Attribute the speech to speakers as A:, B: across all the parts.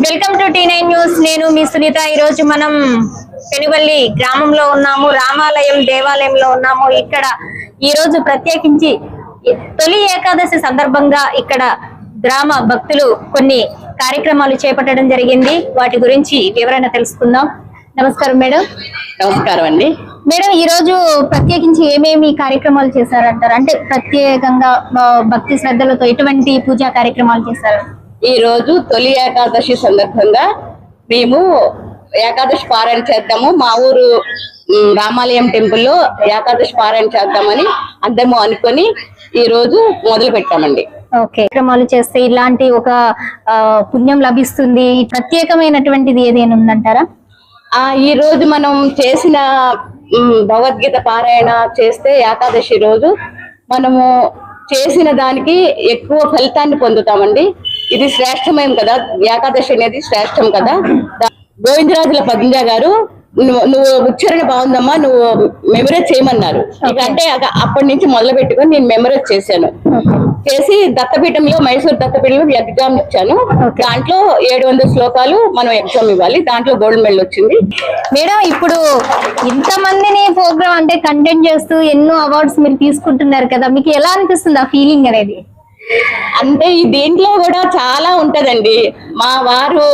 A: Welcome to T9 news. నేను మీ సునీత. ఈ రోజు మనం పెనుబల్లి గ్రామంలో ఉన్నాము, రామాలయం దేవాలయంలో ఉన్నాము. ఇక్కడ ఈ రోజు ప్రత్యేకించి తొలి ఏకాదశి సందర్భంగా ఇక్కడ గ్రామ భక్తులు కొన్ని కార్యక్రమాలు చేపట్టడం జరిగింది. వాటి గురించి వివరణ తెలుసుకుందాం. నమస్కారం మేడం.
B: నమస్కారం అండి.
A: మేడం, ఈ రోజు ప్రత్యేకించి ఏమేమి కార్యక్రమాలు చేశారంటారు? అంటే ప్రత్యేకంగా భక్తి శ్రద్ధలతో ఎటువంటి పూజా కార్యక్రమాలు చేశారు?
B: ఈ రోజు తొలి ఏకాదశి సందర్భంగా మేము ఏకాదశి పారాయణ చేద్దాము, మా ఊరు రామాలయం టెంపుల్లో ఏకాదశి పారాయణ చేద్దామని అందరము అనుకొని ఈ రోజు మొదలు పెట్టామండి.
A: ఓకే, కార్యక్రమాలు చేస్తే ఇలాంటి ఒక పుణ్యం లభిస్తుంది. ప్రత్యేకమైనటువంటిది ఏదైనా ఉందంటారా?
B: ఈ రోజు మనం చేసిన భగవద్గీత పారాయణ చేస్తే ఏకాదశి రోజు మనము చేసిన దానికి ఎక్కువ ఫలితాన్ని పొందుతామండి. ఇది శ్రేష్టమేం కదా, ఏకాదశి అనేది శ్రేష్టం కదా. గోవిందరాజుల పద్మజ గారు నువ్వు ఉచ్చారణ బాగుందమ్మా, నువ్వు మెమరైజ్ చేయమన్నారు. అంటే అప్పటి నుంచి మొదలు పెట్టుకొని నేను మెమరైజ్ చేశాను. చేసి దత్తపీఠంలో, మైసూర్ దత్తపీఠంలో ఎగ్జామ్ ఇచ్చాను. దాంట్లో 700 శ్లోకాలు మనం ఎగ్జామ్ ఇవ్వాలి. దాంట్లో గోల్డ్ మెడల్ వచ్చింది.
A: మేడం, ఇప్పుడు ఇంతమందిని ప్రోగ్రామ్ అంటే కంటెంట్ చేస్తూ ఎన్నో అవార్డ్స్ మీరు తీసుకుంటున్నారు కదా, మీకు ఎలా అనిపిస్తుంది ఆ ఫీలింగ్ అనేది?
B: అంటే ఈ దీంట్లో కూడా చాలా ఉంటదండి. మా వారు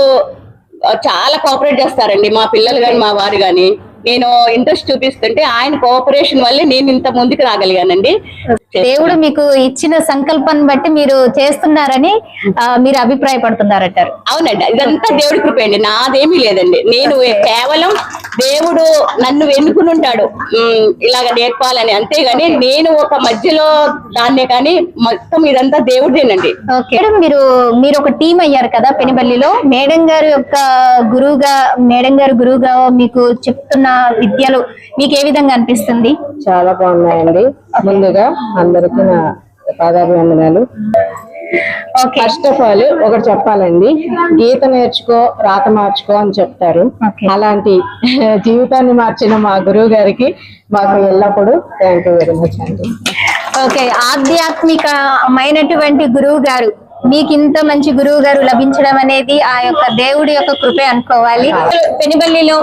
B: చాలా కోఆపరేట్ చేస్తారండి, మా పిల్లలు కానీ మా వారు కానీ. నేను ఇంట్రెస్ట్ చూపిస్తుంటే ఆయన కోఆపరేషన్ వల్లే నేను ఇంత ముందుకు రాగలిగానండి.
A: దేవుడు మీకు ఇచ్చిన సంకల్పాన్ని బట్టి మీరు చేస్తున్నారని మీరు అభిప్రాయపడుతున్నారంటారు?
B: అవునండి, ఇదంతా దేవుడి కృప అండి, నాదేమీ లేదండి. నేను కేవలం దేవుడు నన్ను ఎన్నుకుని ఉంటాడు ఇలాగ నేర్పాలని, అంతేగాని నేను ఒక మధ్యలో దాన్నే, కానీ మొత్తం ఇదంతా దేవుడిదేనండి.
A: ఓకే, మీరు ఒక టీం అయ్యారు కదా పెనుబల్లిలో. మేడం గారు గురువుగా మీకు చెప్తున్న విద్యలు మీకు ఏ విధంగా అనిపిస్తుంది?
C: చాలా బాగున్నాయండి. ముందుగా అందరికీ నా పాదాభివందనాలు. ఫస్ట్ ఆఫ్ ఆల్ ఒకటి చెప్పాలండి, గీత నేర్చుకో రాత మార్చుకో అని చెప్తారు. అలాంటి జీవితాన్ని మార్చిన మా గురువు గారికి మాకు ఎల్లప్పుడూ థ్యాంక్ యూ వెరీ మచ్ అండి.
A: ఓకే, ఆధ్యాత్మికమైనటువంటి గురువు గారు, మీకు ఇంత మంచి గురువు గారు లభించడం అనేది ఆ యొక్క దేవుడి యొక్క కృపే అనుకోవాలి. పెనుబల్లిలో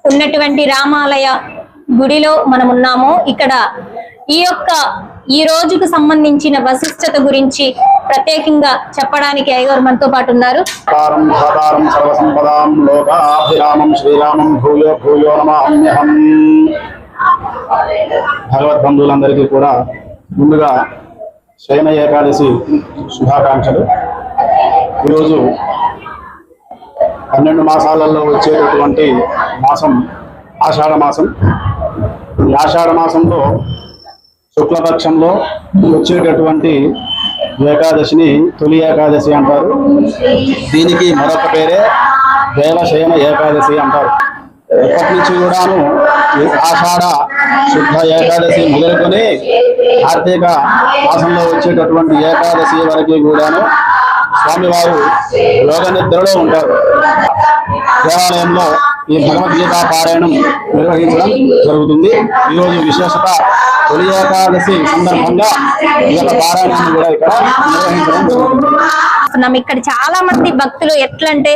A: ఉన్నటువంటి రామాలయ గుడిలో మనం ఉన్నాము. ఇక్కడ ఈ రోజుకు సంబంధించిన వశిష్టత గురించి ప్రత్యేకంగా చెప్పడానికి అయ్యగారు మనతో పాటు ఉన్నారు.
D: భగవద్బంధువులందరికీ కూడా ముందుగా శయన ఏకాదశి శుభాకాంక్షలు. ఈరోజు 12 మాసాలలో వచ్చేటటువంటి మాసం ఆషాఢ మాసం. ఈ ఆషాఢ మాసంలో శుక్లపక్షంలో వచ్చేటటువంటి ఏకాదశిని తొలి ఏకాదశి అంటారు. దీనికి మరొక పేరే దేవశయన ఏకాదశి అంటారు. ఎప్పటి నుంచి కూడాను ఆషాఢ శుద్ధ ఏకాదశి మొదలుకొని కార్తీక మాసంలో వచ్చేటటువంటి ఏకాదశి వరకు కూడాను స్వామివారు యోగ నిద్రలో ఉంటారు. దేవాలయంలో ఈ భగవద్గీత పారాయణం నిర్వహించడం జరుగుతుంది. ఈరోజు విశేషత తొలి ఏకాదశి సందర్భంగా ఈ యొక్క పారాయణాన్ని కూడా ఇక్కడ నిర్వహించడం జరుగుతుంది.
A: ఇక్కడ చాలా మంది భక్తులు ఎట్లంటే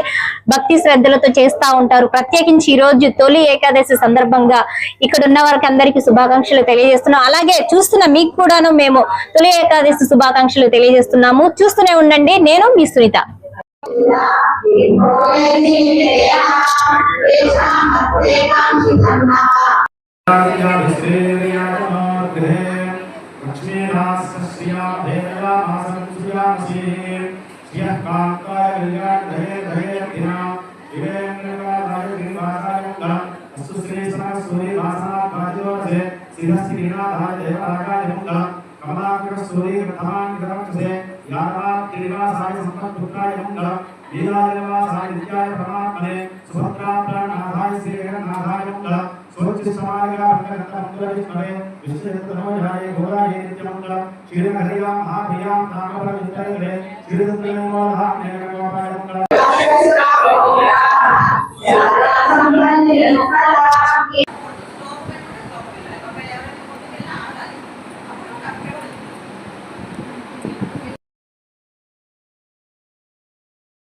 A: భక్తి శ్రద్ధలతో చేస్తా ఉంటారు. ప్రత్యేకించి ఈ రోజు తొలి ఏకాదశి సందర్భంగా ఇక్కడ ఉన్న వారికి అందరికీ శుభాకాంక్షలు తెలియజేస్తున్నాం. అలాగే చూస్తున్న మీకు కూడాను మేము తొలి ఏకాదశి శుభాకాంక్షలు తెలియజేస్తున్నాము. చూస్తూనే ఉండండి. నేను మీ సునీత.